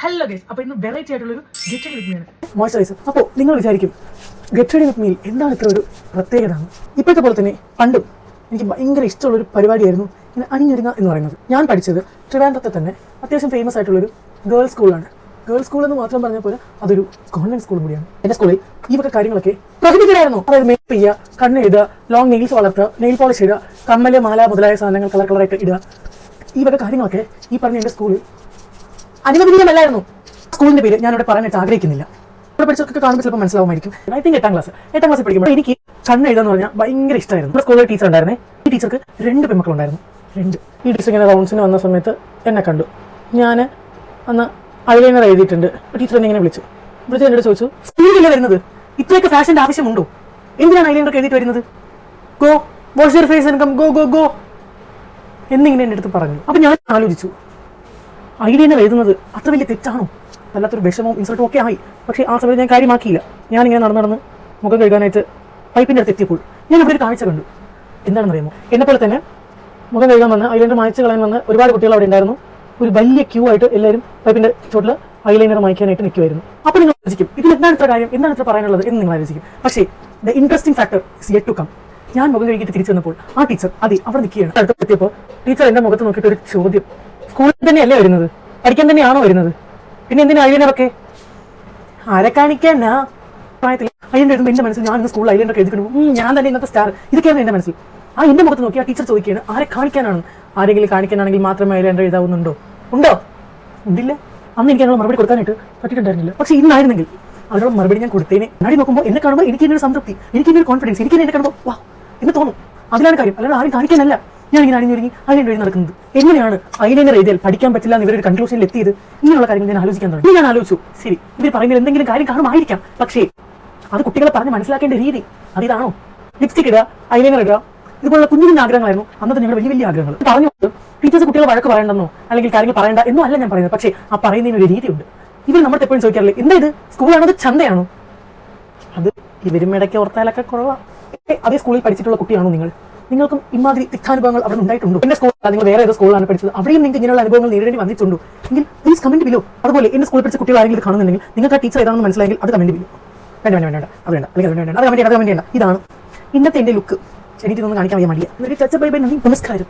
Hello guys, അപ്പോൾ ഇന്ന് variety ആയിട്ടുള്ളൊരു ഗെറ്റ് റെഡി വിത്ത് മീ ആണ്. മോയ്സ്ചറൈസർ. അപ്പോൾ നിങ്ങൾ വിചാരിക്കും ഗെറ്റ് റെഡി വിത്ത് മീൽ എന്താണ് ഇത്ര ഒരു പ്രത്യേകത? ഇപ്പോഴത്തെ പോലെ തന്നെ പണ്ടും എനിക്ക് ഭയങ്കര ഇഷ്ടമുള്ളൊരു പരിപാടിയായിരുന്നു ഇങ്ങനെ അണിഞ്ഞൊരുങ്ങുക എന്ന് പറയുന്നത്. ഞാൻ പഠിച്ചത് ട്രിവാൻഡ്രത്തെ തന്നെ അത്യാവശ്യം ഫേമസ് ആയിട്ടുള്ളൊരു ഗേൾസ് സ്കൂളാണ്. ഗേൾസ് സ്കൂൾ എന്ന് മാത്രം പറഞ്ഞാൽ പോലെ അതൊരു കോൺവെന്റ് സ്കൂൾ കൂടിയാണ്. എൻ്റെ സ്കൂളിൽ ഈ വക കാര്യങ്ങളൊക്കെ പ്രകടിപ്പിക്കലായിരുന്നു. അതായത് മേക്കപ്പ് ചെയ്യുക, കണ്ണെഴുതുക, ലോങ് നെയിൽസ് വളർത്തുക, നെയിൽ പോളിഷ് ഇടുക, കമ്മല്, മാല മുതലായ സാധനങ്ങൾ കളറായിട്ട് ഇടുക. ഈ വക കാര്യങ്ങളൊക്കെ ഈ പറഞ്ഞ എൻ്റെ സ്കൂളിൽ അനുവദനീയമല്ലായിരുന്നു. സ്കൂളിന്റെ പേര് ഞാനിവിടെ പറയാനായിട്ട് ആഗ്രഹിക്കുന്നില്ല. ഇവിടെ പഠിച്ചൊക്കെ കാണുമ്പോൾ ചിലപ്പോൾ മനസ്സിലാവുമായിരിക്കും. ഐ തിങ്ക് എട്ടാം ക്ലാസ് പഠിക്കുമ്പോൾ എനിക്ക് കണ്ണെഴുതാന്ന് പറഞ്ഞാൽ ഭയങ്കര ഇഷ്ടമായിരുന്നു. നമ്മുടെ സ്കൂളിൽ ടീച്ചർ ഉണ്ടായിരുന്നേ. ഈ ടീച്ചർക്ക് 2 പെൺമക്കളുണ്ടായിരുന്നു. 2. ഈ ടീച്ചർ ഇങ്ങനെ റൗണ്ട്സിന് വന്ന സമയത്ത് എന്നെ കണ്ടു. ഞാൻ അന്ന് ഐലൈനർ എഴുതിയിട്ടുണ്ട്. ടീച്ചർ എന്നെ ഇങ്ങനെ വിളിച്ചു എന്നോട് ചോദിച്ചു, സ്കൂളിലല്ലേ വരുന്നത്, ഇത്രയൊക്കെ ഫാഷൻ്റെ ആവശ്യമുണ്ടോ? എന്തിനാണ് ഐലൈനർ എഴുതിയിട്ട് വരുന്നത്? Go wash your face and come, go go go എന്നിങ്ങനെ എൻ്റെ അടുത്ത് പറഞ്ഞു. അപ്പം ഞാൻ ആലോചിച്ചു, ഐലൈനർ എഴുതുന്നത് അത്ര വലിയ തെറ്റാണോ? വല്ലാത്തൊരു വിഷമവും ഇൻസൾട്ടും ഒക്കെ ആയി. പക്ഷേ ആ സമയത്ത് ഞാൻ കാര്യമാക്കിയില്ല. ഞാനിങ്ങനെ നടന്ന് മുഖം കഴുകാനായിട്ട് പൈപ്പിൻ്റെ അടുത്ത് എത്തിയപ്പോൾ ഞാൻ അവിടെ ഒരു കാഴ്ച കണ്ടു. എന്താണെന്ന് അറിയാമോ? എന്നെപ്പോലെ തന്നെ മുഖം കഴുകാൻ വന്ന് ഐലൈനർ മായ്ച്ച് കളയാൻ വന്ന് ഒരുപാട് കുട്ടികൾ അവിടെ ഉണ്ടായിരുന്നു. ഒരു വലിയ ക്യൂ ആയിട്ട് എല്ലാവരും പൈപ്പിൻ്റെ ചോട്ടിൽ ഐലൈനർ മായ്ക്കാനായിട്ട് നിൽക്കുമായിരുന്നു. അപ്പോൾ നിങ്ങൾ ആലോചിക്കും, ഇതിൽ എന്താണ് ഇത്ര കാര്യം, എന്താണ് ഇത്ര പറയാനുള്ളത് എന്ന് നിങ്ങൾ ആലോചിക്കും. പക്ഷേ the interesting factor is yet to come. ഞാൻ മുഖം കഴുകിയിട്ട് തിരിച്ചു വന്നപ്പോൾ ആ ടീച്ചർ അവിടെ നിൽക്കുകയാണ്. അടുത്ത് എത്തിയപ്പോൾ ടീച്ചർ എൻ്റെ മുഖത്ത് നോക്കിയിട്ട് ഒരു ചോദ്യം, സ്കൂളിൽ തന്നെയല്ലേ വരുന്നത്, പഠിക്കാൻ തന്നെയാണോ വരുന്നത്, പിന്നെ എന്തിനാ ഐലൈനറൊക്കെ ആരെ കാണിക്കാനാ? പ്രായത്തിൽ ഐലൈനർ എഴുതുമ്പോൾ എൻ്റെ മനസ്സിൽ ഞാൻ ഇന്ന് സ്കൂളിൽ ഐലൈനർ എഴുതിക്കുന്നു, ഞാൻ തന്നെ ഇന്നത്തെ സ്റ്റാർ, ഇതൊക്കെയാണ് എൻ്റെ മനസ്സിൽ. എൻ്റെ മുഖത്ത് നോക്കി ആ ടീച്ചർ ചോദിക്കുകയാണ്, ആരെ കാണിക്കാനാണ്? ആരെങ്കിലും കാണിക്കാനാണെങ്കിൽ മാത്രമേ ഐലൈനർ എഴുതാവുന്നുണ്ടോ? ഉണ്ടോ? ഉണ്ടില്ല. അന്ന് എനിക്ക് അതിനുള്ള മറുപടി കൊടുക്കാനായിട്ട് പറ്റിയിട്ടുണ്ടായിരുന്നില്ല. പക്ഷേ ഇന്നായിരുന്നെങ്കിൽ അതിനുള്ള മറുപടി ഞാൻ കൊടുത്തേനെ. നാടി നോക്കുമ്പോൾ എന്നെ കാണുമ്പോൾ എനിക്ക് ഇതിനൊരു സംതൃപ്തി, എനിക്ക് ഇതിനൊരു കോൺഫിഡൻസ്, എനിക്ക് എന്നെ കാണുമ്പോൾ വാ എന്ന് തോന്നും. അതിലാണ് കാര്യം. അല്ലാതെ ആരും കാണിക്കാനല്ല ഞാൻ ഇങ്ങനെ അണിഞ്ഞൊരുങ്ങി ഐലൈനർ എഴുതി നടക്കുന്നത്. എങ്ങനെയാണ് ഐലൈനർ എഴുതിയാൽ പഠിക്കാൻ പറ്റില്ല എന്ന് ഇവരൊരു കൺക്ലൂഷനിൽ എത്തിയത്? ഇങ്ങനെയുള്ള കാര്യങ്ങൾ ഞാൻ ആലോചിക്കാൻ തുടങ്ങി. ഞാൻ ആലോചിച്ചു, ശരി, ഇവർ പറയുന്നത് എന്തെങ്കിലും കാര്യം കാണുമായിരിക്കാം. പക്ഷേ അത് കുട്ടികളെ പറഞ്ഞ് മനസ്സിലാക്കേണ്ട രീതി അതിതാണോ? ലിപ്സ്റ്റിക് ഇടുക, ഐലൈനർ ഇടുക, ഇതുപോലുള്ള കുഞ്ഞു കുഞ്ഞു ആഗ്രഹങ്ങളായിരുന്നു അന്നത്തെ ഞങ്ങളുടെ വലിയ വലിയ ആഗ്രഹങ്ങൾ. പറഞ്ഞു ടീച്ചേഴ്സ് കുട്ടികളെ വഴക്ക് പറയണ്ടെന്നോ അല്ലെങ്കിൽ കാര്യങ്ങൾ പറയണ്ട എന്നോ അല്ല ഞാൻ പറയുന്നത്. പക്ഷേ ആ പറയുന്നതിന് ഒരു രീതിയുണ്ട്. ഇവർ നമ്മുടെ എപ്പോഴും ചോദിക്കാറില്ലേ, എന്താ ഇത് സ്കൂളാണോ അത് ചന്തയാണോ? അത് ഇവരും ഇടയ്ക്ക് ഓർത്താലൊക്കെ കൊള്ളാം. അതേ സ്കൂളിൽ പഠിച്ചിട്ടുള്ള കുട്ടിയാണോ നിങ്ങൾ? നിങ്ങൾക്കും ഇമാതിരി തിക്താനുഭവങ്ങൾ അവിടെ ഉണ്ടായിട്ടുണ്ടോ? എന്റെ സ്കൂളിൽ നിങ്ങൾ വേറെ ഏത് സ്കൂളിലാണ് പഠിച്ചത്, അവിടെയും നിങ്ങൾക്ക് ഇങ്ങനെയുള്ള അനുഭവങ്ങൾ നേരിടേണ്ടി വന്നിട്ടുണ്ടോ എങ്കിൽ പ്ലീസ് കമന്റ് ബിലോ. അതുപോലെ എന്റെ സ്കൂളിൽ പഠിച്ച കുട്ടികൾ ആരെങ്കിലും കാണുന്നുണ്ടെങ്കിൽ നിങ്ങൾക്ക് ആ ടീച്ചർ ഏതാണെന്ന് മനസ്സിലായെങ്കിൽ അത് കമന്റ് ബിലോ. വേണ്ട അത് വേണ്ട, അല്ലെങ്കിൽ അത് കമന്റ് ചെയ്യണ്ട. ഇതാണ് ഇന്നത്തെ എന്റെ ലുക്ക്. എനിക്ക് ഇതൊന്നും കാണിക്കാൻ വയ്യ മടിയ. നമസ്കാരം.